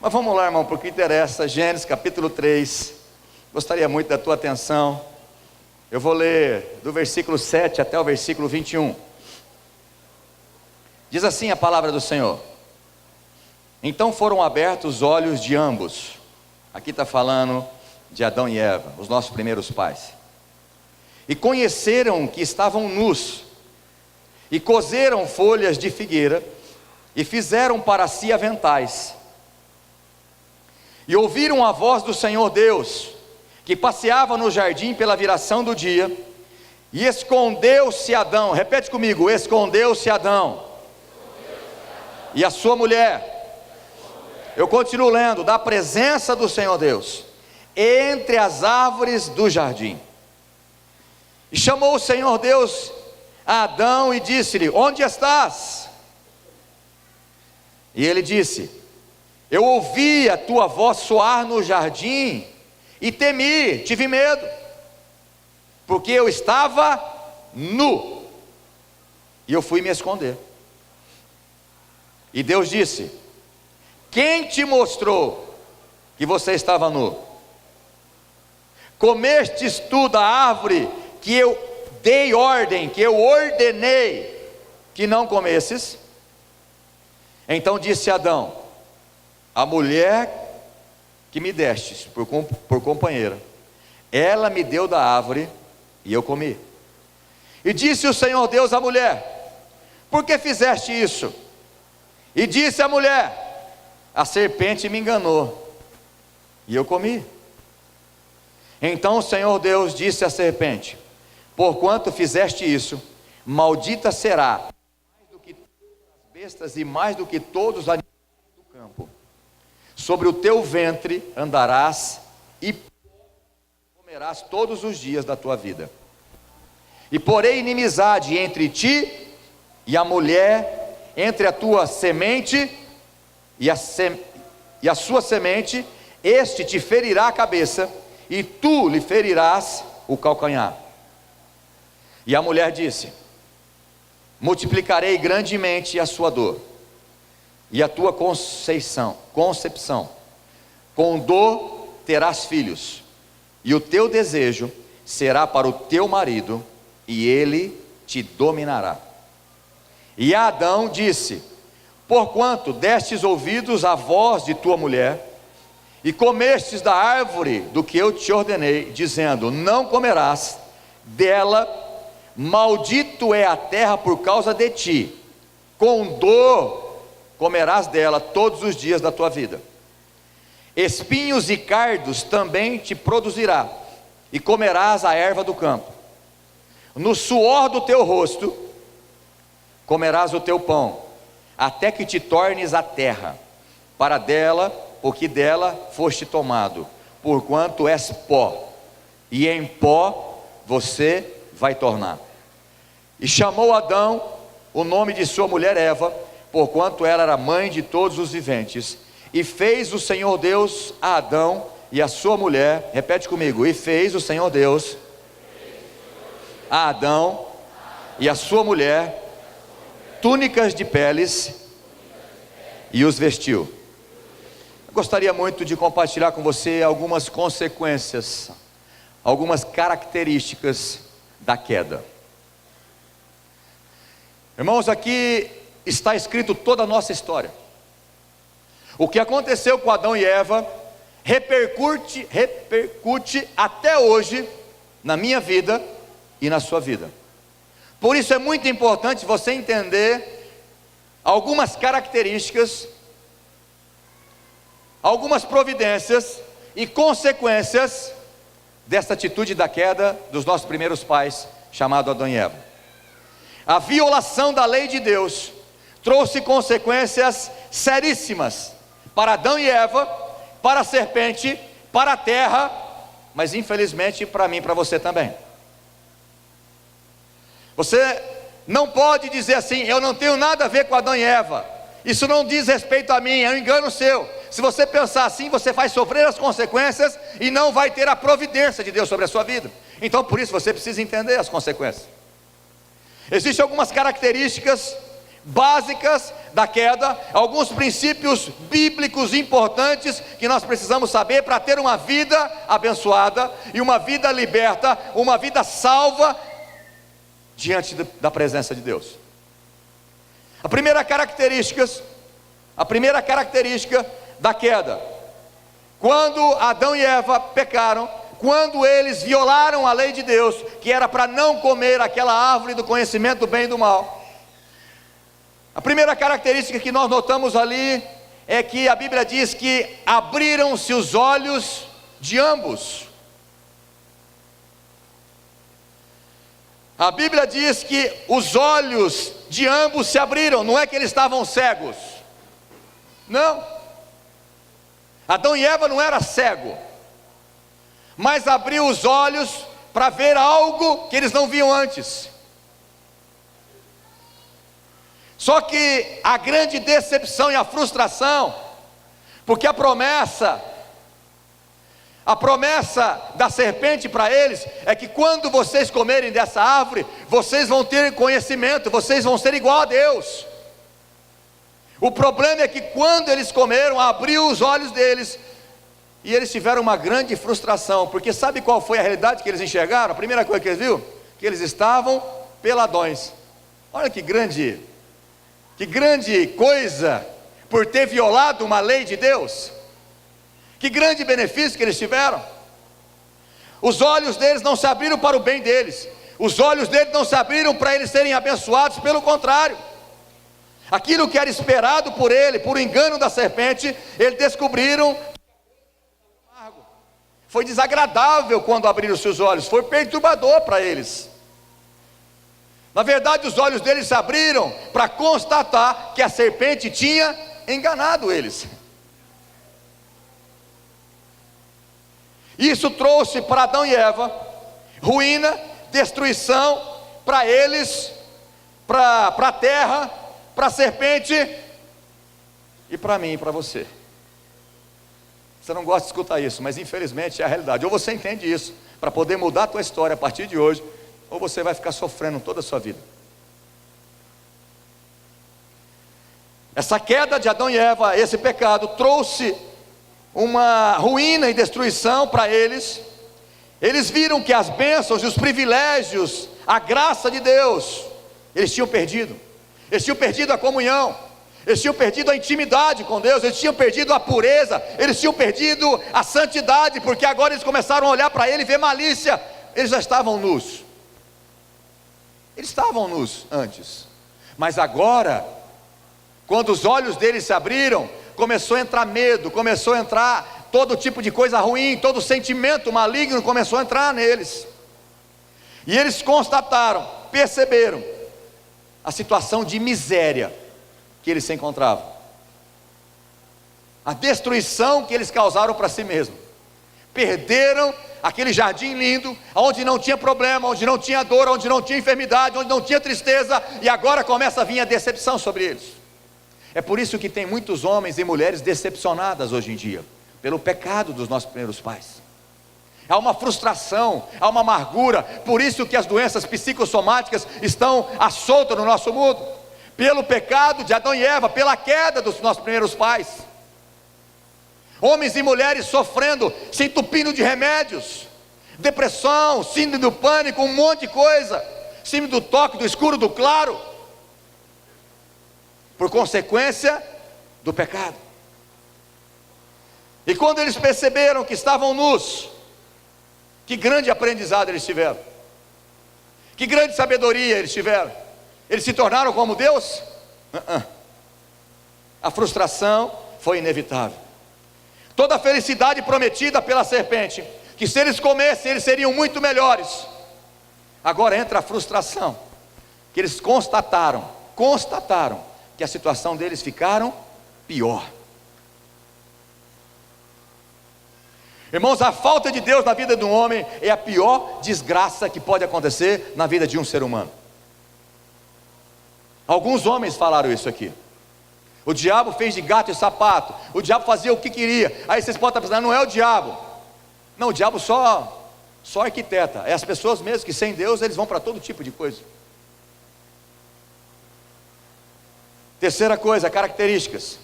Mas vamos lá, irmão, porque interessa. Gênesis capítulo 3. Gostaria muito da tua atenção. Eu vou ler do versículo 7 até o versículo 21. Diz assim a palavra do Senhor: então foram abertos os olhos de ambos. Aqui está falando de Adão e Eva, os nossos primeiros pais. E conheceram que estavam nus, e coseram folhas de figueira, e fizeram para si aventais. E ouviram a voz do Senhor Deus, que passeava no jardim pela viração do dia, e escondeu-se Adão. Repete comigo: escondeu-se Adão e a sua mulher. Eu continuo lendo: da presença do Senhor Deus, entre as árvores do jardim. E chamou o Senhor Deus a Adão e disse-lhe: onde estás? E ele disse: eu ouvi a tua voz soar no jardim, e temi, tive medo, porque eu estava nu, e eu fui me esconder. E Deus disse: quem te mostrou que você estava nu? Comestes tu da árvore que eu dei ordem, que eu ordenei que não comesses? Então disse Adão: a mulher que me destes por companheira, ela me deu da árvore e eu comi. E disse o Senhor Deus à mulher: por que fizeste isso? E disse a mulher: a serpente me enganou e eu comi. Então o Senhor Deus disse à serpente: porquanto fizeste isso, maldita será mais do que todas as bestas e mais do que todos os animais do campo. Sobre o teu ventre andarás e comerás todos os dias da tua vida. E porei inimizade entre ti e a mulher, entre a tua semente e a sua semente. Este te ferirá a cabeça e tu lhe ferirás o calcanhar. E a mulher disse: multiplicarei grandemente a sua dor e a tua concepção. Com dor terás filhos, e o teu desejo será para o teu marido, e ele te dominará. E Adão disse: porquanto destes ouvidos à voz de tua mulher, e comestes da árvore do que eu te ordenei, dizendo: não comerás dela, maldito é a terra por causa de ti, com dor comerás dela todos os dias da tua vida. Espinhos e cardos também te produzirá, e comerás a erva do campo. No suor do teu rosto comerás o teu pão, até que te tornes a terra, para dela, porque dela foste tomado, porquanto és pó, e em pó você vai tornar. E chamou Adão o nome de sua mulher Eva, porquanto ela era mãe de todos os viventes. E fez o Senhor Deus a Adão e a sua mulher, repete comigo: e fez o Senhor Deus a Adão e a sua mulher túnicas de peles e os vestiu. Eu gostaria muito de compartilhar com você algumas consequências, algumas características da queda. Irmãos, aqui está escrito toda a nossa história. O que aconteceu com Adão e Eva repercute até hoje na minha vida e na sua vida. Por isso é muito importante você entender algumas características, algumas providências e consequências dessa atitude da queda dos nossos primeiros pais, chamado Adão e Eva. A violação da lei de Deus trouxe consequências seríssimas para Adão e Eva, para a serpente, para a terra, mas infelizmente para mim e para você também. Você não pode dizer assim: eu não tenho nada a ver com Adão e Eva, isso não diz respeito a mim, é um engano seu. Se você pensar assim, você vai sofrer as consequências e não vai ter a providência de Deus sobre a sua vida. Então por isso você precisa entender as consequências. Existem algumas características básicas da queda, alguns princípios bíblicos importantes que nós precisamos saber para ter uma vida abençoada e uma vida liberta, uma vida salva diante da presença de Deus. A primeira característica da queda, quando Adão e Eva pecaram, quando eles violaram a lei de Deus, que era para não comer aquela árvore do conhecimento do bem e do mal, a primeira característica que nós notamos ali é que a Bíblia diz que abriram-se os olhos de ambos. A Bíblia diz que os olhos de ambos se abriram, não é que eles estavam cegos, não. Adão e Eva não eram cegos, mas abriu os olhos para ver algo que eles não viam antes. Só que a grande decepção e a frustração, porque a promessa da serpente para eles é que quando vocês comerem dessa árvore, vocês vão ter conhecimento, vocês vão ser igual a Deus. O problema é que quando eles comeram, abriu os olhos deles, e eles tiveram uma grande frustração, porque sabe qual foi a realidade que eles enxergaram? A primeira coisa que eles viram? Que eles estavam peladões. Olha que grande coisa, por ter violado uma lei de Deus. Que grande benefício que eles tiveram. Os olhos deles não se abriram para o bem deles, os olhos deles não se abriram para eles serem abençoados, pelo contrário, aquilo que era esperado por ele, por engano da serpente, eles descobriram. Foi desagradável quando abriram os seus olhos, foi perturbador para eles. Na verdade, os olhos deles se abriram para constatar que a serpente tinha enganado eles. Isso trouxe para Adão e Eva ruína, destruição para eles, para a terra, para a serpente e para mim e para você. Você não gosta de escutar isso, mas infelizmente é a realidade. Ou você entende isso para poder mudar a tua história a partir de hoje, ou você vai ficar sofrendo toda a sua vida. Essa queda de Adão e Eva, esse pecado, trouxe uma ruína e destruição para eles. Eles viram que as bênçãos e os privilégios, a graça de Deus, eles tinham perdido. Eles tinham perdido a comunhão, eles tinham perdido a intimidade com Deus, eles tinham perdido a pureza, eles tinham perdido a santidade, porque agora eles começaram a olhar para ele e ver malícia. Eles já estavam nus. Eles estavam nus antes, mas agora, quando os olhos deles se abriram, começou a entrar medo, começou a entrar todo tipo de coisa ruim, todo sentimento maligno começou a entrar neles. E eles constataram, perceberam a situação de miséria que eles se encontravam, a destruição que eles causaram para si mesmos. Perderam aquele jardim lindo, onde não tinha problema, onde não tinha dor, onde não tinha enfermidade, onde não tinha tristeza, e agora começa a vir a decepção sobre eles. É por isso que tem muitos homens e mulheres decepcionadas hoje em dia, pelo pecado dos nossos primeiros pais. Há uma frustração, há uma amargura, por isso que as doenças psicossomáticas estão à solta no nosso mundo, pelo pecado de Adão e Eva, pela queda dos nossos primeiros pais. Homens e mulheres sofrendo, se entupindo de remédios, depressão, síndrome do pânico, um monte de coisa, síndrome do toque, do escuro, do claro, por consequência do pecado. E quando eles perceberam que estavam nus, que grande aprendizado eles tiveram, que grande sabedoria eles tiveram. Eles se tornaram como Deus? A frustração foi inevitável. Toda a felicidade prometida pela serpente, que se eles comessem eles seriam muito melhores, agora entra a frustração, que eles constataram que a situação deles ficaram pior. Irmãos, a falta de Deus na vida de um homem é a pior desgraça que pode acontecer na vida de um ser humano. Alguns homens falaram isso aqui. O diabo fez de gato e sapato, o diabo fazia o que queria. Aí vocês podem estar pensando, não é o diabo. Não, o diabo só arquiteta. É as pessoas mesmo que sem Deus eles vão para todo tipo de coisa. Terceira coisa, características.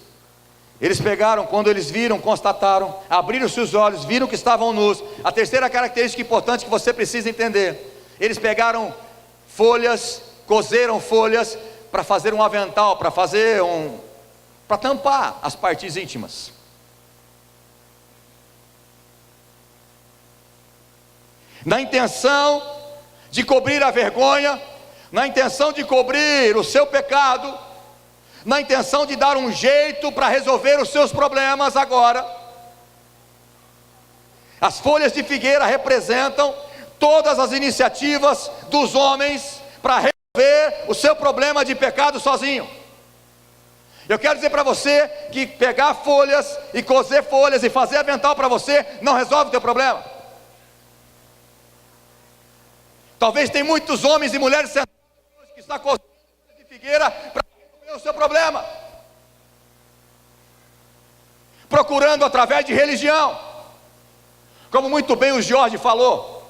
Eles pegaram, quando eles viram, constataram, abriram-se os olhos, viram que estavam nus. A terceira característica importante que você precisa entender: eles pegaram folhas, cozeram folhas para fazer um avental, para tampar as partes íntimas. Na intenção de cobrir a vergonha, na intenção de cobrir o seu pecado, na intenção de dar um jeito para resolver os seus problemas agora. As folhas de figueira representam todas as iniciativas dos homens para resolver o seu problema de pecado sozinho. Eu quero dizer para você que pegar folhas e cozer folhas e fazer avental para você não resolve o teu problema. Talvez tem muitos homens e mulheres sentados hoje que estão cozendo folhas de figueira para resolver o seu problema, procurando através de religião, como muito bem o Jorge falou.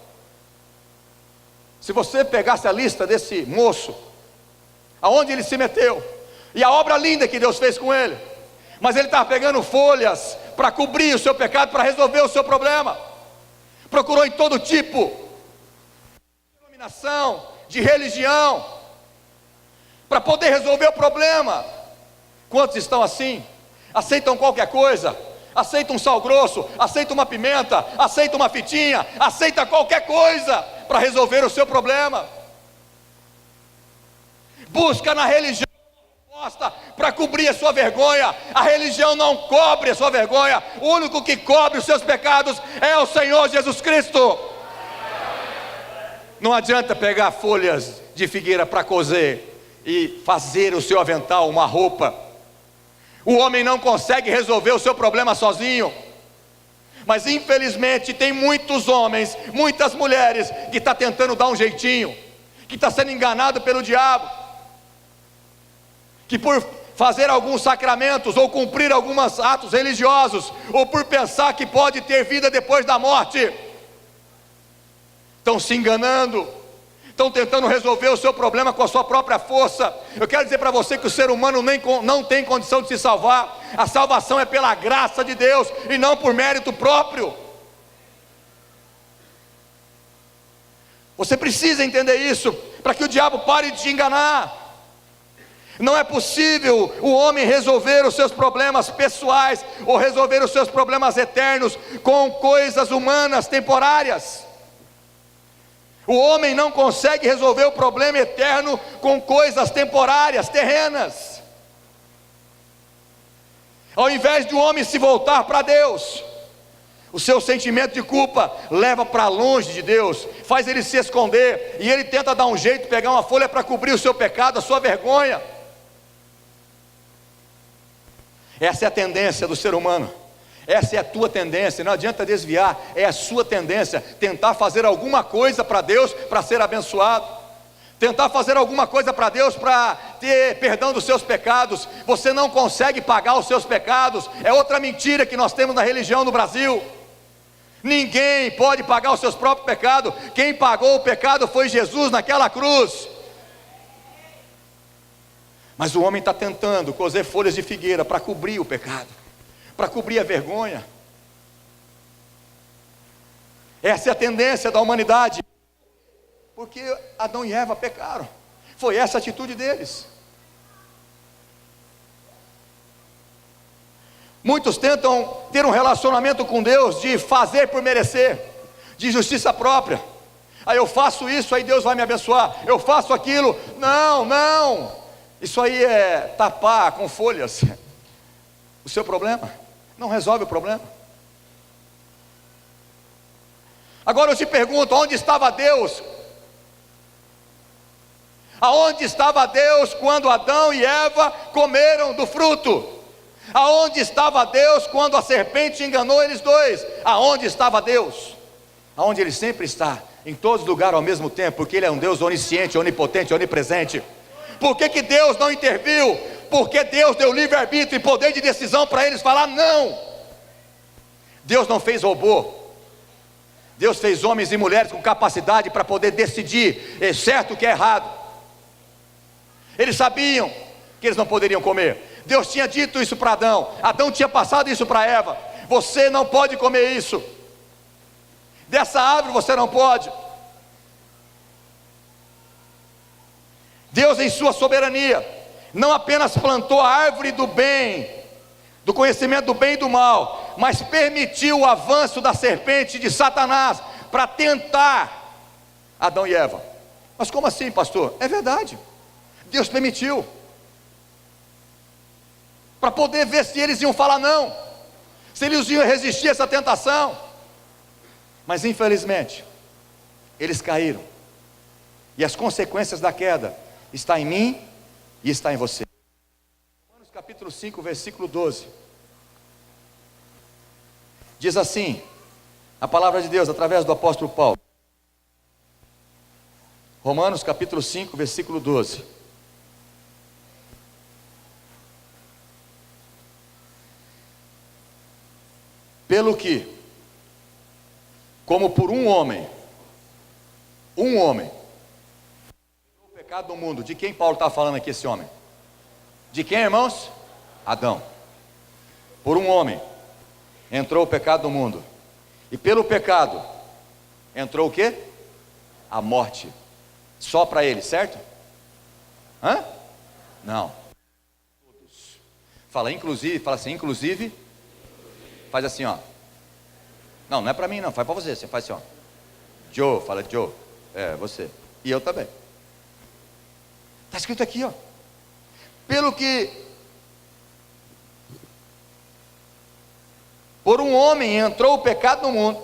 Se você pegasse a lista desse moço, aonde ele se meteu, e a obra linda que Deus fez com ele, mas ele estava pegando folhas para cobrir o seu pecado, para resolver o seu problema. Procurou em todo tipo de denominação, de religião, para poder resolver o problema. Quantos estão assim? Aceitam qualquer coisa, aceitam um sal grosso, aceitam uma pimenta, aceitam uma fitinha, aceita qualquer coisa para resolver o seu problema. Busca na religião para cobrir a sua vergonha. A religião não cobre a sua vergonha. O único que cobre os seus pecados é o Senhor Jesus Cristo. Não adianta pegar folhas de figueira para cozer e fazer o seu avental uma roupa. O homem não consegue resolver o seu problema sozinho. Mas infelizmente tem muitos homens, muitas mulheres que estão tentando dar um jeitinho, que está sendo enganado pelo diabo, que por fazer alguns sacramentos, ou cumprir alguns atos religiosos, ou por pensar que pode ter vida depois da morte, estão se enganando, estão tentando resolver o seu problema com a sua própria força. Eu quero dizer para você que o ser humano não tem condição de se salvar. A salvação é pela graça de Deus, e não por mérito próprio. Você precisa entender isso, para que o diabo pare de te enganar. Não é possível o homem resolver os seus problemas pessoais, ou resolver os seus problemas eternos, com coisas humanas temporárias. O homem não consegue resolver o problema eterno com coisas temporárias, terrenas. Ao invés de o homem se voltar para Deus, o seu sentimento de culpa leva para longe de Deus, faz ele se esconder, e ele tenta dar um jeito, pegar uma folha para cobrir o seu pecado, a sua vergonha. Essa é a tendência do ser humano. Essa é a tua tendência, não adianta desviar. É a sua tendência, tentar fazer alguma coisa para Deus, para ser abençoado, tentar fazer alguma coisa para Deus, para ter perdão dos seus pecados. Você não consegue pagar os seus pecados. É outra mentira que nós temos na religião no Brasil. Ninguém pode pagar os seus próprios pecados. Quem pagou o pecado foi Jesus naquela cruz. Mas o homem está tentando cozer folhas de figueira para cobrir o pecado, para cobrir a vergonha. Essa é a tendência da humanidade, porque Adão e Eva pecaram. Foi essa a atitude deles. Muitos tentam ter um relacionamento com Deus de fazer por merecer, de justiça própria. Aí eu faço isso, aí Deus vai me abençoar. Eu faço aquilo. Não. Isso aí é tapar com folhas o seu problema. Não resolve o problema. Agora eu te pergunto, onde estava Deus? Aonde estava Deus quando Adão e Eva comeram do fruto? Aonde estava Deus quando a serpente enganou eles dois? Aonde estava Deus? Aonde Ele sempre está, em todos os lugares ao mesmo tempo, porque Ele é um Deus onisciente, onipotente, onipresente. Por que Deus não interviu? Porque Deus deu livre-arbítrio e poder de decisão para eles falar não. Deus não fez robô. Deus fez homens e mulheres com capacidade para poder decidir é certo o que é errado. Eles sabiam que eles não poderiam comer. Deus tinha dito isso para Adão. Adão tinha passado isso para Eva. Você não pode comer isso. Dessa árvore você não pode. Deus, em sua soberania, não apenas plantou a árvore do bem, do conhecimento do bem e do mal, mas permitiu o avanço da serpente de Satanás para tentar Adão e Eva. Mas como assim, pastor? É verdade, Deus permitiu, para poder ver se eles iam falar não, se eles iam resistir a essa tentação. Mas infelizmente, eles caíram, e as consequências da queda está em mim e está em você. Romanos capítulo 5, versículo 12. Diz assim, a palavra de Deus através do apóstolo Paulo. Romanos capítulo 5, versículo 12. Pelo que, como por um homem, o pecado do mundo. De quem Paulo está falando aqui, esse homem? De quem, irmãos? Adão. Por um homem entrou o pecado no mundo, e pelo pecado entrou o quê? A morte. Só para ele, certo? Hã? Não. Todos. Fala inclusive, fala assim, inclusive. Faz assim, ó. Não, não é para mim não, faz para você. Você faz assim, ó. Joe, fala Joe. É, você. E eu também. Está escrito aqui, ó. Pelo que por um homem entrou o pecado no mundo,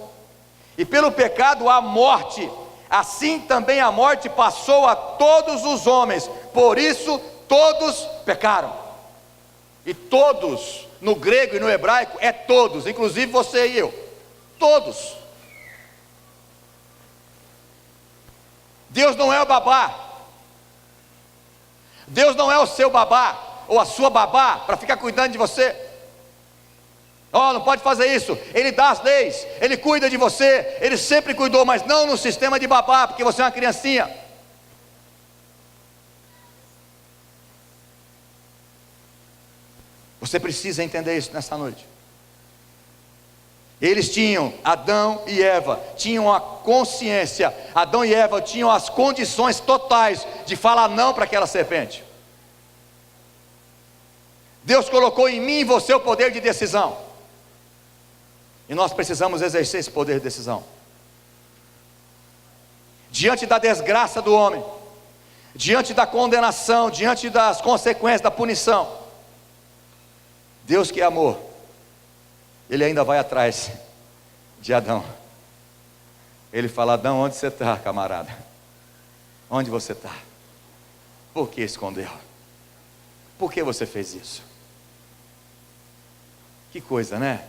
e pelo pecado a morte, assim também a morte passou a todos os homens, por isso todos pecaram. E todos, no grego e no hebraico, é todos, inclusive você e eu, todos. Deus não é o babá, Deus não é o seu babá, ou a sua babá, para ficar cuidando de você. Oh, não pode fazer isso. Ele dá as leis, Ele cuida de você, Ele sempre cuidou, mas não no sistema de babá, porque você é uma criancinha. Você precisa entender isso nessa noite. Eles tinham, Adão e Eva, tinham a consciência, Adão e Eva tinham as condições totais de falar não para aquela serpente. Deus colocou em mim e você o poder de decisão. E nós precisamos exercer esse poder de decisão. Diante da desgraça do homem, diante da condenação, diante das consequências da punição, Deus que é amor, Ele ainda vai atrás de Adão. Ele fala: Adão, onde você está, camarada? Onde você está? Por que escondeu? Por que você fez isso? Que coisa, né?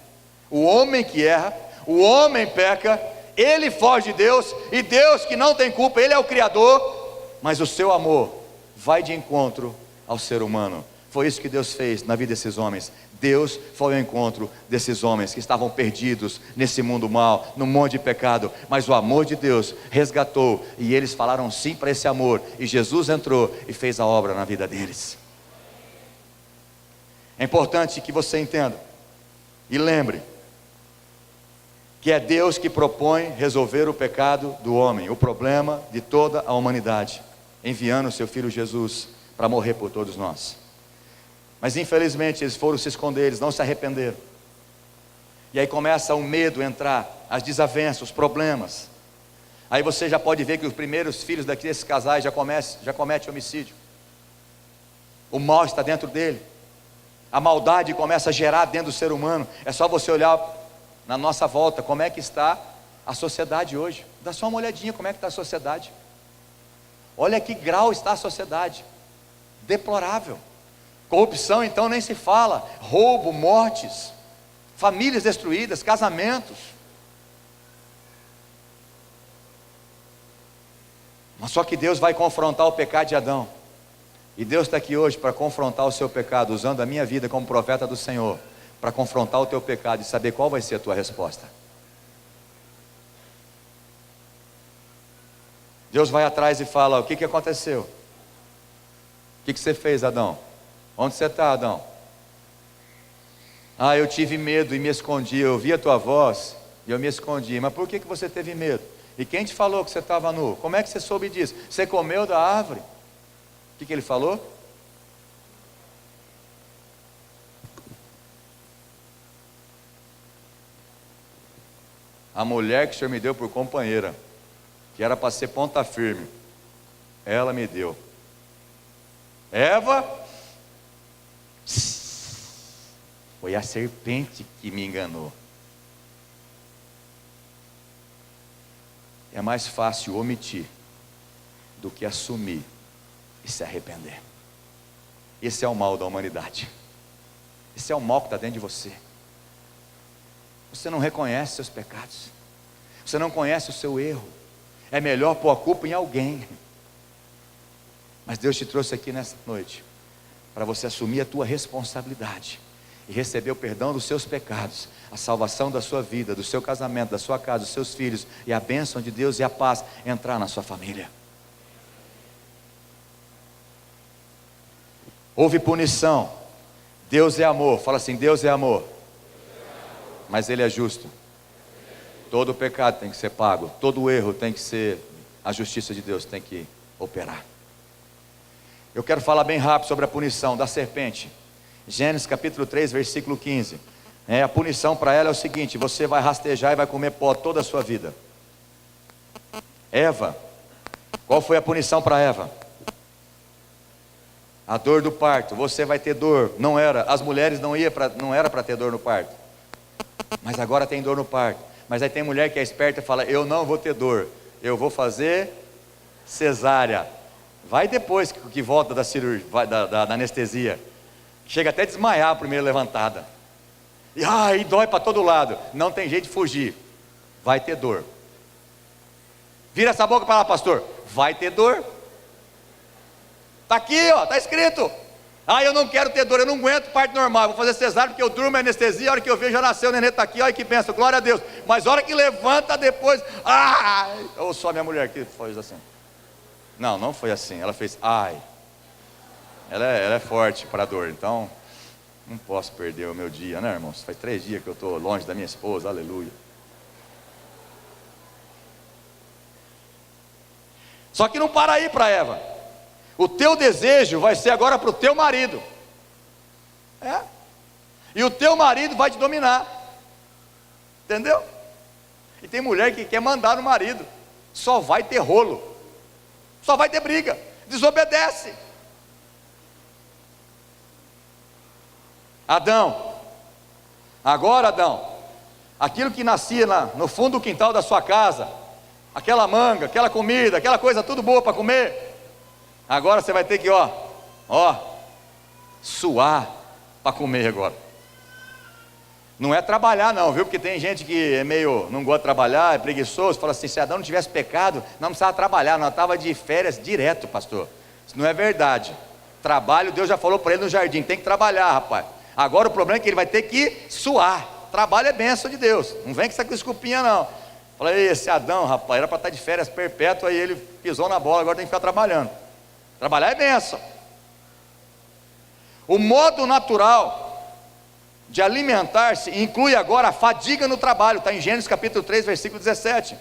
O homem que erra, o homem peca, ele foge de Deus, e Deus que não tem culpa, Ele é o Criador, mas o seu amor vai de encontro ao ser humano. Foi isso que Deus fez na vida desses homens. Deus foi ao encontro desses homens que estavam perdidos nesse mundo mal, num monte de pecado, mas o amor de Deus resgatou, e eles falaram sim para esse amor, e Jesus entrou e fez a obra na vida deles. É importante que você entenda e lembre que é Deus que propõe resolver o pecado do homem, o problema de toda a humanidade, enviando o seu Filho Jesus para morrer por todos nós. Mas infelizmente eles foram se esconder, eles não se arrependeram. E aí começa o medo a entrar, as desavenças, os problemas. Aí você já pode ver que os primeiros filhos desses casais já cometem homicídio. O mal está dentro dele. A maldade começa a gerar dentro do ser humano. É só você olhar na nossa volta, como é que está a sociedade hoje. Dá só uma olhadinha como é que está a sociedade. Olha que grau está a sociedade. Deplorável. Corrupção então nem se fala. Roubo, mortes, famílias destruídas, casamentos. Mas só que Deus vai confrontar o pecado de Adão. E Deus está aqui hoje para confrontar o seu pecado, usando a minha vida como profeta do Senhor, para confrontar o teu pecado e saber qual vai ser a tua resposta. Deus vai atrás e fala: o que aconteceu? O que você fez, Adão? Onde você está, Adão? Eu tive medo e me escondi. Eu ouvi a tua voz e eu me escondi. Mas por que você teve medo? E quem te falou que você estava nu? Como é que você soube disso? Você comeu da árvore? O que ele falou? A mulher que o Senhor me deu por companheira, que era para ser ponta firme, ela me deu. Eva, foi a serpente que me enganou. É mais fácil omitir do que assumir e se arrepender. Esse é o mal da humanidade. Esse é o mal que está dentro de você. Você não reconhece seus pecados. Você não conhece o seu erro. É melhor pôr a culpa em alguém. Mas Deus te trouxe aqui nessa noite para você assumir a tua responsabilidade e receber o perdão dos seus pecados, a salvação da sua vida, do seu casamento, da sua casa, dos seus filhos, e a bênção de Deus e a paz entrar na sua família. Houve punição. Deus é amor. Fala assim: Deus é amor, mas Ele é justo. Todo pecado tem que ser pago, todo erro tem que ser, a justiça de Deus tem que operar. Eu quero falar bem rápido sobre a punição da serpente. Gênesis capítulo 3, versículo 15. A punição para ela é o seguinte: você vai rastejar e vai comer pó toda a sua vida. Eva, qual foi a punição para Eva? A dor do parto. Você vai ter dor. Não era, as mulheres não era para ter dor no parto, mas agora tem dor no parto. Mas aí tem mulher que é esperta e fala: eu não vou ter dor, eu vou fazer cesárea. Vai depois que volta da cirurgia, da anestesia, chega até a desmaiar a primeira levantada, e dói para todo lado, não tem jeito de fugir, vai ter dor. Vira essa boca para lá, pastor, vai ter dor. Está aqui, está escrito. Eu não quero ter dor, eu não aguento parto normal, vou fazer cesárea porque eu durmo anestesia, a hora que eu vejo já nasceu, o neném está aqui, olha que benção, glória a Deus. Mas a hora que levanta depois, ou só minha mulher que faz assim. Não foi assim, ela fez ela é forte para a dor, então não posso perder o meu dia, né, irmãos? Faz 3 dias que eu estou longe da minha esposa, aleluia. Só que não para aí para Eva. O teu desejo vai ser agora para o teu marido. E o teu marido vai te dominar. Entendeu? E tem mulher que quer mandar no marido. Só vai ter rolo, só vai ter briga, desobedece. Adão, aquilo que nascia no fundo do quintal da sua casa, aquela manga, aquela comida, aquela coisa tudo boa para comer, agora você vai ter que suar para comer agora. Não é trabalhar não, viu? Porque tem gente que é meio, não gosta de trabalhar, é preguiçoso, fala assim: se Adão não tivesse pecado, não precisava trabalhar, não estava de férias direto, pastor. Isso não é verdade. Trabalho, Deus já falou para ele no jardim, tem que trabalhar, rapaz. Agora o problema é que ele vai ter que suar. Trabalho é bênção de Deus, não vem com essa desculpinha não. Falei: esse Adão, rapaz, era para estar de férias perpétua, aí ele pisou na bola, agora tem que ficar trabalhando. Trabalhar é bênção. O modo natural de alimentar-se inclui agora a fadiga no trabalho, está em Gênesis capítulo 3, versículo 17.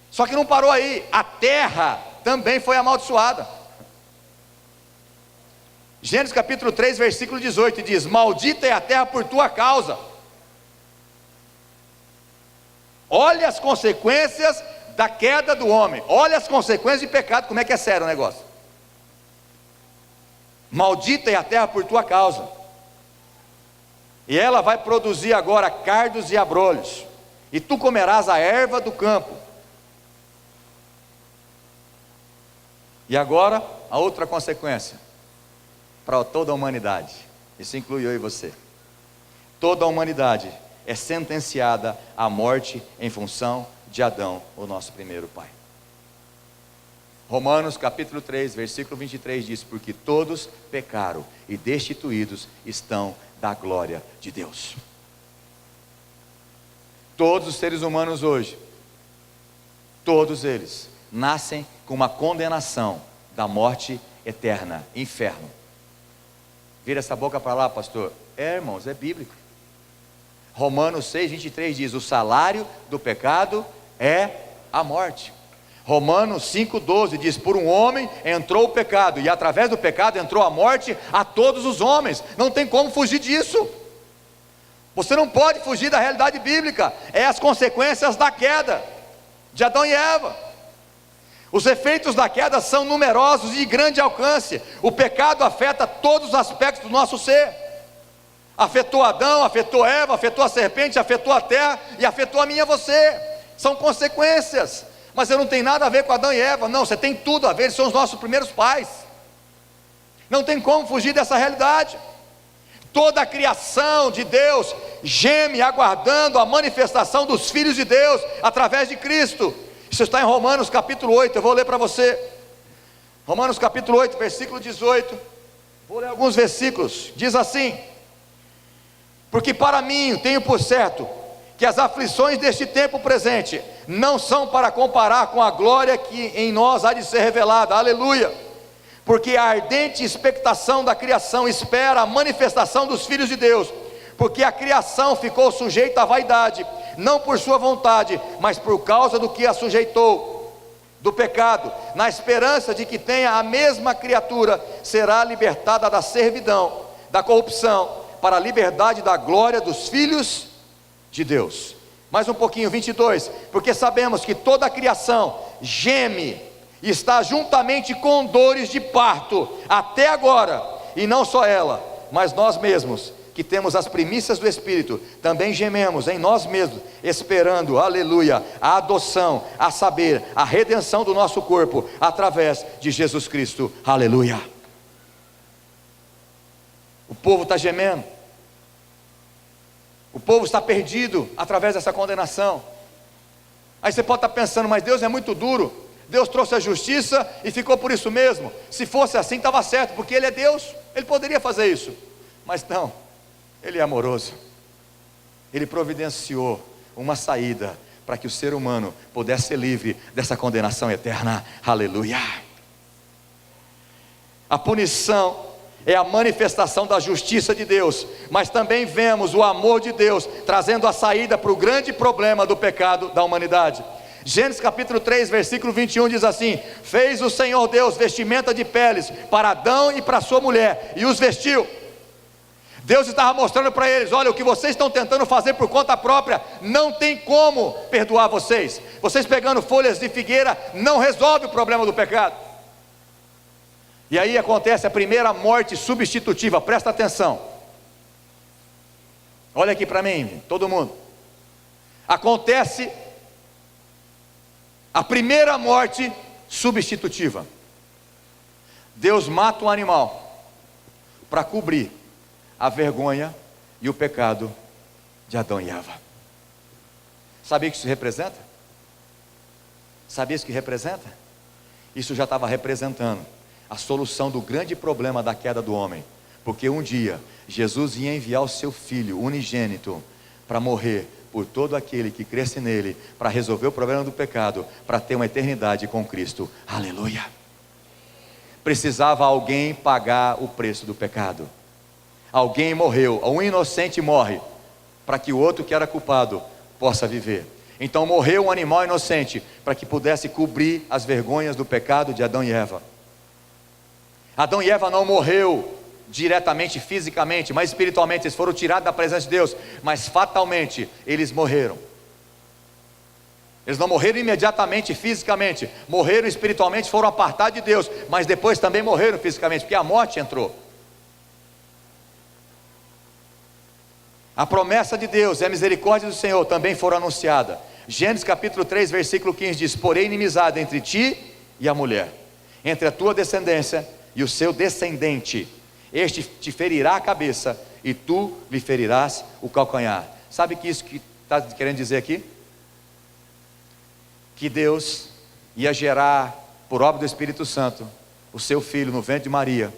Só que não parou aí, a terra também foi amaldiçoada. Gênesis capítulo 3, versículo 18 diz: maldita é a terra por tua causa. Olha as consequências da queda do homem, olha as consequências de pecado, como é que é sério o negócio. Maldita é a terra por tua causa, e ela vai produzir agora cardos e abrolhos, e tu comerás a erva do campo. E agora a outra consequência para toda a humanidade, isso inclui eu e você. Toda a humanidade é sentenciada à morte em função de Adão, o nosso primeiro pai. Romanos capítulo 3, versículo 23 diz: porque todos pecaram e destituídos estão da glória de Deus. Todos os seres humanos hoje, todos eles nascem com uma condenação da morte eterna, inferno. Vira essa boca para lá, pastor. Irmãos, é bíblico. Romanos 6:23 diz: o salário do pecado é a morte. Romanos 5:12 diz: por um homem entrou o pecado, e através do pecado entrou a morte a todos os homens. Não tem como fugir disso. Você não pode fugir da realidade bíblica. É as consequências da queda de Adão e Eva. Os efeitos da queda são numerosos e de grande alcance. O pecado afeta todos os aspectos do nosso ser. Afetou Adão, afetou Eva, afetou a serpente, afetou a terra e afetou a mim e a você. São consequências. Mas eu não tenho nada a ver com Adão e Eva. Não, você tem tudo a ver, eles são os nossos primeiros pais. Não tem como fugir dessa realidade. Toda a criação de Deus geme aguardando a manifestação dos filhos de Deus através de Cristo. Isso está em Romanos capítulo 8, eu vou ler para você. Romanos capítulo 8, versículo 18. Vou ler alguns versículos. Diz assim: porque para mim tenho por certo que as aflições deste tempo presente não são para comparar com a glória que em nós há de ser revelada. Aleluia! Porque a ardente expectação da criação espera a manifestação dos filhos de Deus. Porque a criação ficou sujeita à vaidade, não por sua vontade, mas por causa do que a sujeitou, do pecado, na esperança de que tenha a mesma criatura será libertada da servidão, da corrupção, para a liberdade da glória dos filhos de Deus. Mais um pouquinho, 22. Porque sabemos que toda a criação geme, está juntamente com dores de parto, até agora, e não só ela, mas nós mesmos, que temos as primícias do Espírito, também gememos em nós mesmos, esperando, aleluia, a adoção, a saber, a redenção do nosso corpo, através de Jesus Cristo, aleluia. O povo está gemendo, o povo está perdido, através dessa condenação. Aí você pode estar pensando, mas Deus é muito duro, Deus trouxe a justiça e ficou por isso mesmo. Se fosse assim estava certo, porque Ele é Deus, Ele poderia fazer isso, mas não, Ele é amoroso. Ele providenciou uma saída para que o ser humano pudesse ser livre dessa condenação eterna, aleluia. A punição é a manifestação da justiça de Deus, mas também vemos o amor de Deus trazendo a saída para o grande problema do pecado da humanidade. Gênesis capítulo 3, versículo 21 diz assim: fez o Senhor Deus vestimenta de peles para Adão e para sua mulher, e os vestiu. Deus estava mostrando para eles: olha, o que vocês estão tentando fazer por conta própria, não tem como perdoar vocês. Vocês pegando folhas de figueira, não resolve o problema do pecado. E aí acontece a primeira morte substitutiva, presta atenção. Olha aqui para mim, todo mundo. Acontece a primeira morte substitutiva. Deus mata um animal para cobrir a vergonha e o pecado de Adão e Eva. Sabia o que isso representa? Sabia isso que representa? Isso já estava representando a solução do grande problema da queda do homem, porque um dia Jesus ia enviar o seu Filho unigênito para morrer por todo aquele que cresce nele, para resolver o problema do pecado, para ter uma eternidade com Cristo, aleluia. Precisava alguém pagar o preço do pecado. Alguém morreu, um inocente morre, para que o outro que era culpado possa viver. Então morreu um animal inocente, para que pudesse cobrir as vergonhas do pecado de Adão e Eva. Adão e Eva não morreu diretamente, fisicamente, mas espiritualmente, eles foram tirados da presença de Deus, mas fatalmente, eles morreram. Eles não morreram imediatamente, fisicamente, morreram espiritualmente, foram apartados de Deus, mas depois também morreram fisicamente, porque a morte entrou. A promessa de Deus e a misericórdia do Senhor também foram anunciadas. Gênesis capítulo 3, versículo 15 diz: porém inimizade entre ti e a mulher, entre a tua descendência e o seu descendente, este te ferirá a cabeça e tu lhe ferirás o calcanhar. Sabe que isso que está querendo dizer aqui? Que Deus ia gerar, por obra do Espírito Santo, o seu filho no ventre de Maria,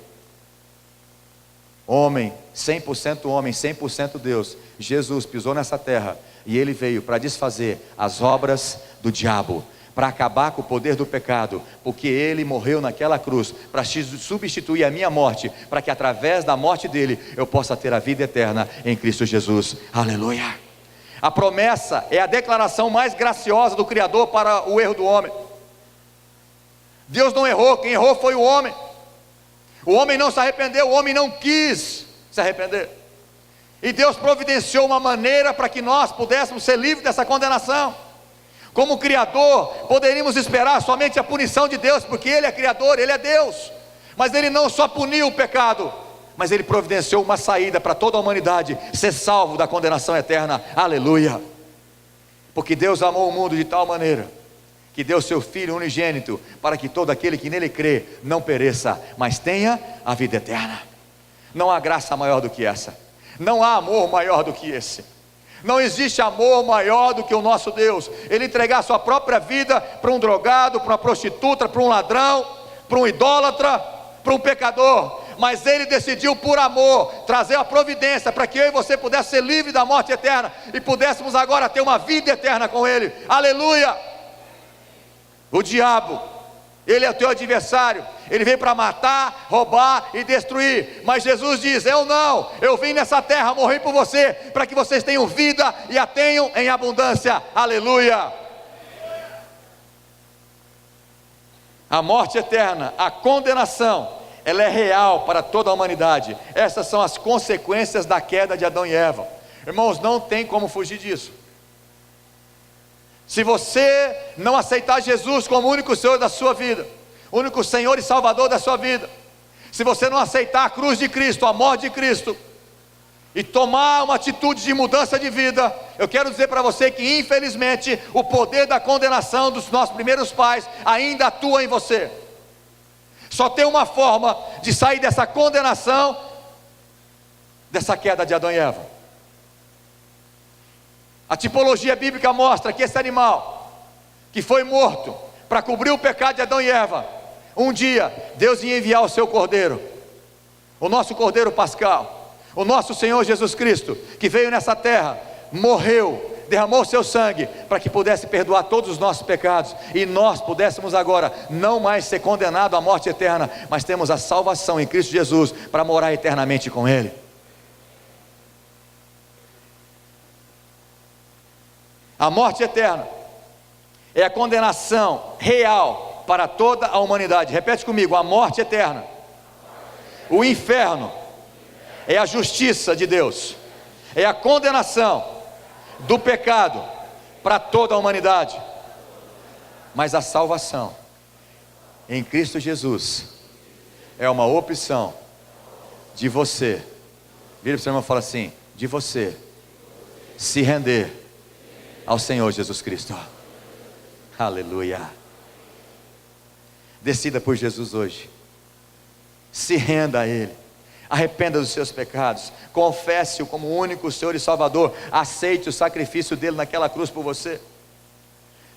homem, 100% homem, 100% Deus. Jesus pisou nessa terra e ele veio para desfazer as obras do diabo, para acabar com o poder do pecado, porque Ele morreu naquela cruz, para substituir a minha morte, para que através da morte dEle, eu possa ter a vida eterna em Cristo Jesus, aleluia. A promessa é a declaração mais graciosa do Criador para o erro do homem. Deus não errou, quem errou foi o homem. O homem não se arrependeu, o homem não quis se arrepender, e Deus providenciou uma maneira para que nós pudéssemos ser livres dessa condenação. Como Criador, poderíamos esperar somente a punição de Deus, porque Ele é Criador, Ele é Deus, mas Ele não só puniu o pecado, mas Ele providenciou uma saída para toda a humanidade ser salvo da condenação eterna, aleluia. Porque Deus amou o mundo de tal maneira, que deu seu Filho unigênito, para que todo aquele que nele crê, não pereça, mas tenha a vida eterna. Não há graça maior do que essa, não há amor maior do que esse. Não existe amor maior do que o nosso Deus. Ele entregar a sua própria vida para um drogado, para uma prostituta, para um ladrão, para um idólatra, para um pecador. Mas Ele decidiu por amor trazer a providência para que eu e você pudéssemos ser livres da morte eterna e pudéssemos agora ter uma vida eterna com Ele, aleluia. O diabo, ele é o teu adversário, ele veio para matar, roubar e destruir, mas Jesus diz: eu não, eu vim nessa terra morrer por você, para que vocês tenham vida e a tenham em abundância, aleluia. A morte eterna, a condenação, ela é real para toda a humanidade. Essas são as consequências da queda de Adão e Eva. Irmãos, não tem como fugir disso. Se você não aceitar Jesus como único Senhor da sua vida, único Senhor e Salvador da sua vida, se você não aceitar a cruz de Cristo, a morte de Cristo, e tomar uma atitude de mudança de vida, eu quero dizer para você que infelizmente o poder da condenação dos nossos primeiros pais ainda atua em você. Só tem uma forma de sair dessa condenação, dessa queda de Adão e Eva. A tipologia bíblica mostra que esse animal, que foi morto para cobrir o pecado de Adão e Eva, um dia Deus ia enviar o seu cordeiro, o nosso cordeiro pascal, o nosso Senhor Jesus Cristo, que veio nessa terra, morreu, derramou o seu sangue, para que pudesse perdoar todos os nossos pecados, e nós pudéssemos agora, não mais ser condenados à morte eterna, mas temos a salvação em Cristo Jesus, para morar eternamente com Ele. A morte eterna é a condenação real para toda a humanidade. Repete comigo: a morte eterna, o inferno é a justiça de Deus, é a condenação do pecado para toda a humanidade. Mas a salvação em Cristo Jesus é uma opção de você. Vira para o seu irmão e fala assim: de você se render ao Senhor Jesus Cristo, aleluia. Decida por Jesus hoje, se renda a Ele, arrependa dos seus pecados, confesse-o como único Senhor e Salvador, aceite o sacrifício dele naquela cruz por você.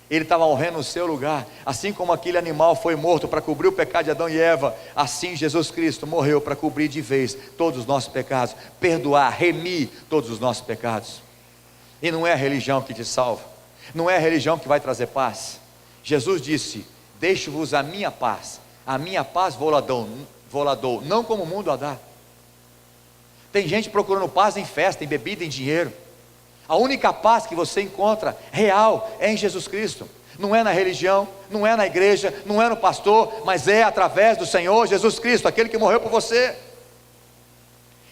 Ele estava morrendo no seu lugar, assim como aquele animal foi morto para cobrir o pecado de Adão e Eva, assim Jesus Cristo morreu para cobrir de vez todos os nossos pecados, perdoar, remir todos os nossos pecados. E não é a religião que te salva, não é a religião que vai trazer paz. Jesus disse: deixo-vos a minha paz vou lá dou, não como o mundo a dá. Tem gente procurando paz em festa, em bebida, em dinheiro. A única paz que você encontra real é em Jesus Cristo. Não é na religião, não é na igreja, não é no pastor, mas é através do Senhor Jesus Cristo, aquele que morreu por você.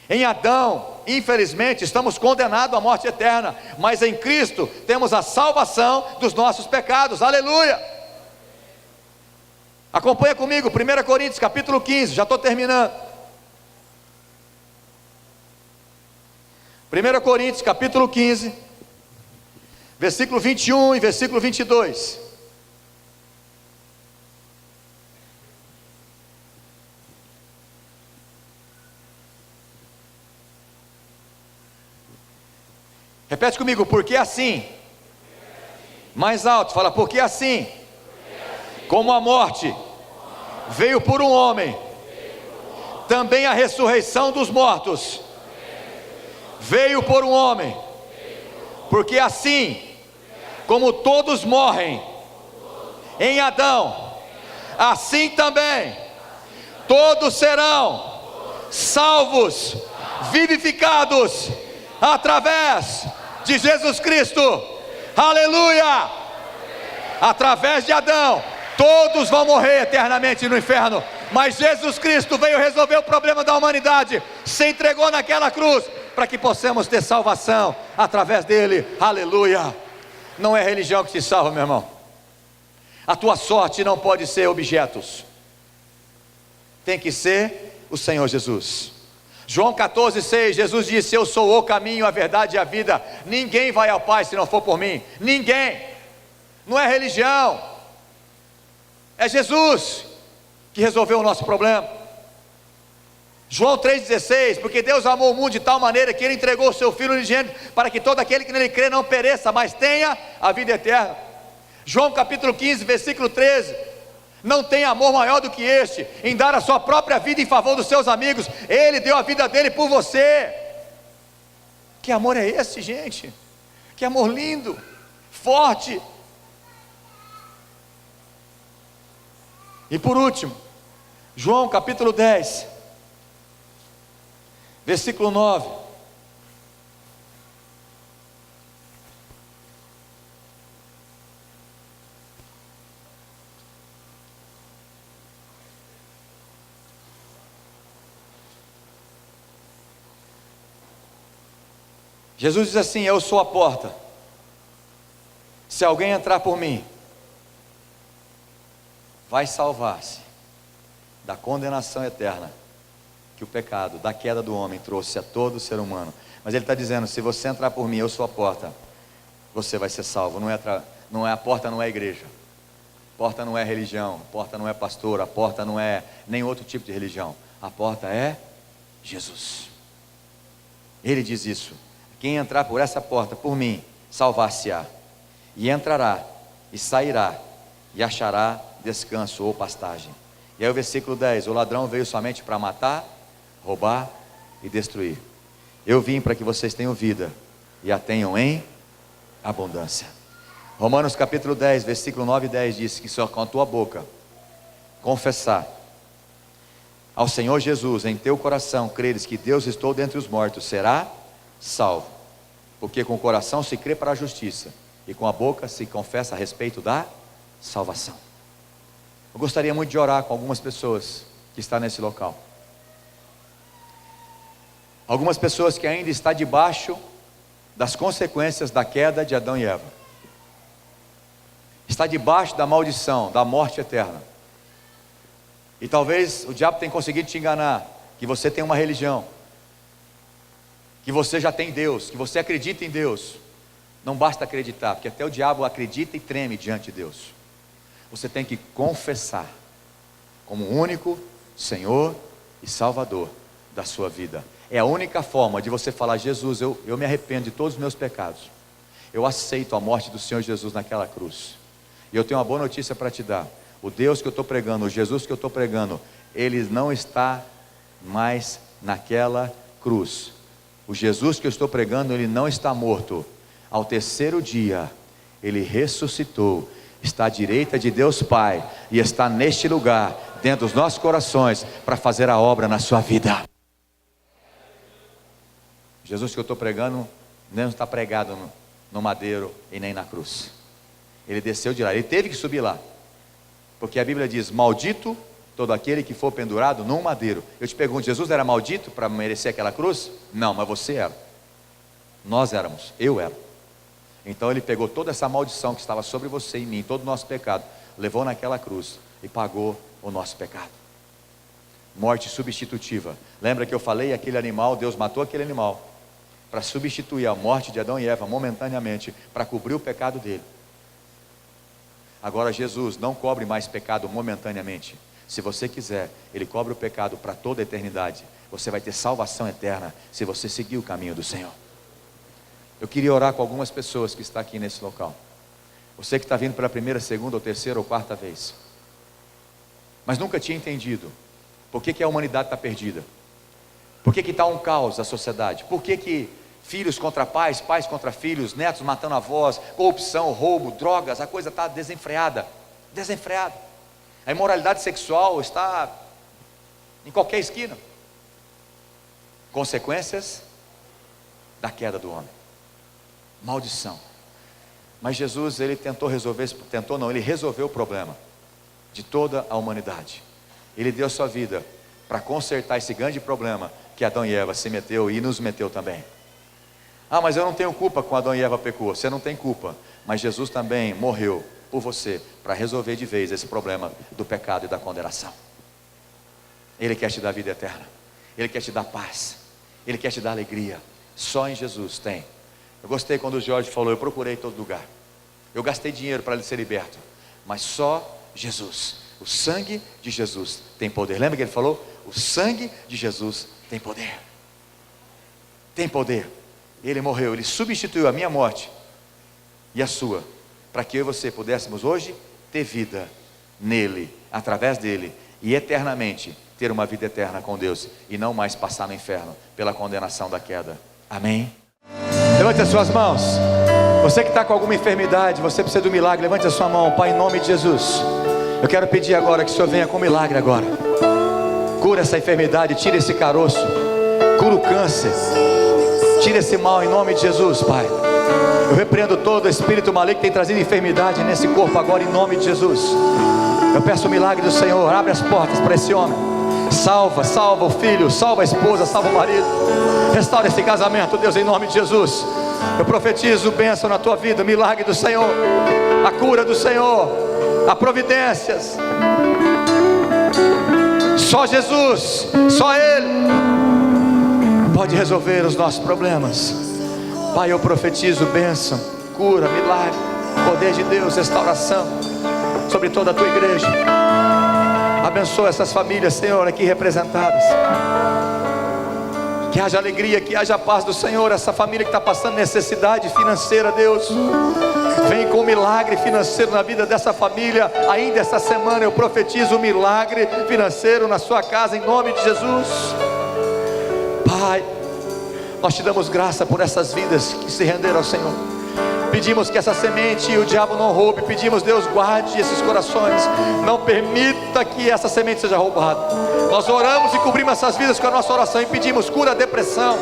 Em Adão, infelizmente, estamos condenados à morte eterna, mas em Cristo temos a salvação dos nossos pecados, aleluia. Acompanha comigo, 1 Coríntios capítulo 15, já estou terminando. 1 Coríntios capítulo 15, versículo 21 e versículo 22. Repete comigo: porque assim. Mais alto, fala: porque assim. Como a morte veio por um homem, também a ressurreição dos mortos veio por um homem. Porque assim como todos morrem em Adão, assim também todos serão salvos, vivificados através de Jesus Cristo. Aleluia! Através de Adão, todos vão morrer eternamente no inferno, mas Jesus Cristo veio resolver o problema da humanidade, se entregou naquela cruz, para que possamos ter salvação através dele. Aleluia! Não é religião que te salva, meu irmão. A tua sorte não pode ser objetos, tem que ser o Senhor Jesus. João 14,6, Jesus disse: eu sou o caminho, a verdade e a vida, ninguém vai ao Pai se não for por mim. Ninguém. Não é religião, é Jesus que resolveu o nosso problema. João 3,16, porque Deus amou o mundo de tal maneira que Ele entregou o seu Filho unigênito, para que todo aquele que nele crê não pereça, mas tenha a vida eterna. João capítulo 15, versículo 13, não tem amor maior do que este, em dar a sua própria vida em favor dos seus amigos. Ele deu a vida dele por você. Que amor é esse, gente? Que amor lindo, forte. E por último, João capítulo 10, versículo 9. Jesus diz assim: eu sou a porta. Se alguém entrar por mim, vai salvar-se da condenação eterna que o pecado, da queda do homem, trouxe a todo ser humano. Mas ele está dizendo: se você entrar por mim, eu sou a porta, você vai ser salvo. Não é a porta, não é a igreja, a porta não é religião, a porta não é pastor, a porta não é nem outro tipo de religião, a porta é Jesus. Ele diz isso: quem entrar por essa porta, por mim, salvar-se-á, e entrará, e sairá, e achará descanso ou pastagem. E aí o versículo 10, o ladrão veio somente para matar, roubar e destruir. Eu vim para que vocês tenham vida, e a tenham em abundância. Romanos capítulo 10, versículo 9 e 10 diz que só com a tua boca confessar ao Senhor Jesus em teu coração, creres que Deus ressuscitou dentre os mortos, será salvo. Porque com o coração se crê para a justiça, e com a boca se confessa a respeito da salvação. Eu gostaria muito de orar com algumas pessoas que estão nesse local. Algumas pessoas que ainda estão debaixo das consequências da queda de Adão e Eva. Está debaixo da maldição, da morte eterna. E talvez o diabo tenha conseguido te enganar, que você tem uma religião, que você já tem Deus, que você acredita em Deus. Não basta acreditar, porque até o diabo acredita e treme diante de Deus. Você tem que confessar como o único Senhor e Salvador da sua vida. É a única forma de você falar: Jesus, eu me arrependo de todos os meus pecados, eu aceito a morte do Senhor Jesus naquela cruz, e eu tenho uma boa notícia para te dar: o Deus que eu estou pregando, o Jesus que eu estou pregando, Ele não está mais naquela cruz. O Jesus que eu estou pregando, Ele não está morto. Ao terceiro dia, Ele ressuscitou, está à direita de Deus Pai, e está neste lugar, dentro dos nossos corações, para fazer a obra na sua vida. Jesus que eu estou pregando, não está pregado no madeiro e nem na cruz. Ele desceu de lá, Ele teve que subir lá, porque a Bíblia diz: maldito todo aquele que for pendurado num madeiro. Eu te pergunto, Jesus era maldito para merecer aquela cruz? Não, mas você era. Nós éramos, eu era. Então Ele pegou toda essa maldição que estava sobre você e mim, todo o nosso pecado, levou naquela cruz e pagou o nosso pecado. Morte substitutiva. Lembra que eu falei, aquele animal, Deus matou aquele animal para substituir a morte de Adão e Eva momentaneamente, para cobrir o pecado dele. Agora Jesus não cobre mais pecado momentaneamente. Se você quiser, Ele cobre o pecado para toda a eternidade. Você vai ter salvação eterna se você seguir o caminho do Senhor. Eu queria orar com algumas pessoas que estão aqui nesse local. Você que está vindo pela primeira, segunda, ou terceira ou quarta vez, mas nunca tinha entendido por que a humanidade está perdida, por que está um caos a sociedade, por que filhos contra pais, pais contra filhos, netos matando avós, corrupção, roubo, drogas, a coisa está desenfreada. desenfreado. A imoralidade sexual está em qualquer esquina. Consequências da queda do homem, maldição. Mas Jesus, ele ele resolveu o problema de toda a humanidade. Ele deu a sua vida para consertar esse grande problema que Adão e Eva se meteu e nos meteu também. Ah, mas eu não tenho culpa com Adão e Eva pecou. Você não tem culpa, mas Jesus também morreu por você para resolver de vez esse problema do pecado e da condenação. Ele quer te dar vida eterna, Ele quer te dar paz, Ele quer te dar alegria. Só em Jesus tem. Eu gostei quando o Jorge falou, eu procurei em todo lugar, eu gastei dinheiro para ele ser liberto, mas só Jesus, o sangue de Jesus tem poder. Lembra que ele falou? O sangue de Jesus tem poder. Tem poder. Ele morreu, ele substituiu a minha morte e a sua, para que eu e você pudéssemos hoje ter vida nele, através dele, e eternamente ter uma vida eterna com Deus, e não mais passar no inferno pela condenação da queda. Amém? Levante as suas mãos. Você que está com alguma enfermidade, você precisa do milagre, levante a sua mão. Pai, em nome de Jesus, eu quero pedir agora que o Senhor venha com milagre agora. Cura essa enfermidade, tira esse caroço, cura o câncer, tira esse mal em nome de Jesus, Pai. Eu repreendo todo espírito maligno que tem trazido enfermidade nesse corpo agora em nome de Jesus. Eu peço o milagre do Senhor, abre as portas para esse homem. Salva o filho, salva a esposa, salva o marido. Restaura esse casamento, Deus, em nome de Jesus. Eu profetizo bênção na tua vida, milagre do Senhor, a cura do Senhor, a providências. Só Jesus, só Ele pode resolver os nossos problemas. Pai, eu profetizo bênção, cura, milagre, poder de Deus, restauração sobre toda a tua igreja. Abençoa essas famílias, Senhor, aqui representadas. Que haja alegria, que haja paz do Senhor. Essa família que está passando necessidade financeira, Deus, vem com um milagre financeiro na vida dessa família. Ainda essa semana eu profetizo um milagre financeiro na sua casa, em nome de Jesus. Pai, nós te damos graça por essas vidas que se renderam ao Senhor. Pedimos que essa semente o diabo não roube. Pedimos, Deus, guarde esses corações, não permita que essa semente seja roubada. Nós oramos e cobrimos essas vidas com a nossa oração e pedimos, cura a depressão,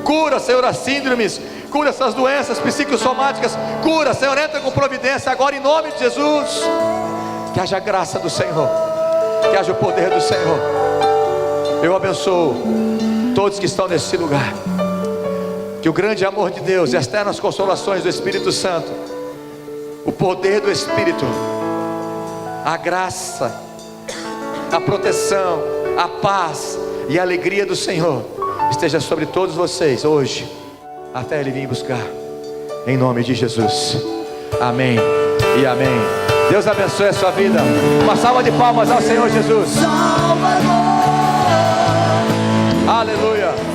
cura, Senhor, as síndromes, cura essas doenças psicossomáticas, cura, Senhor, entra com providência agora em nome de Jesus. Que haja graça do Senhor, que haja o poder do Senhor. Eu abençoo todos que estão nesse lugar. Que o grande amor de Deus e as ternas consolações do Espírito Santo, o poder do Espírito, a graça, a proteção, a paz e a alegria do Senhor esteja sobre todos vocês hoje, até Ele vir buscar, em nome de Jesus. Amém e amém. Deus abençoe a sua vida. Uma salva de palmas ao Senhor Jesus. Aleluia.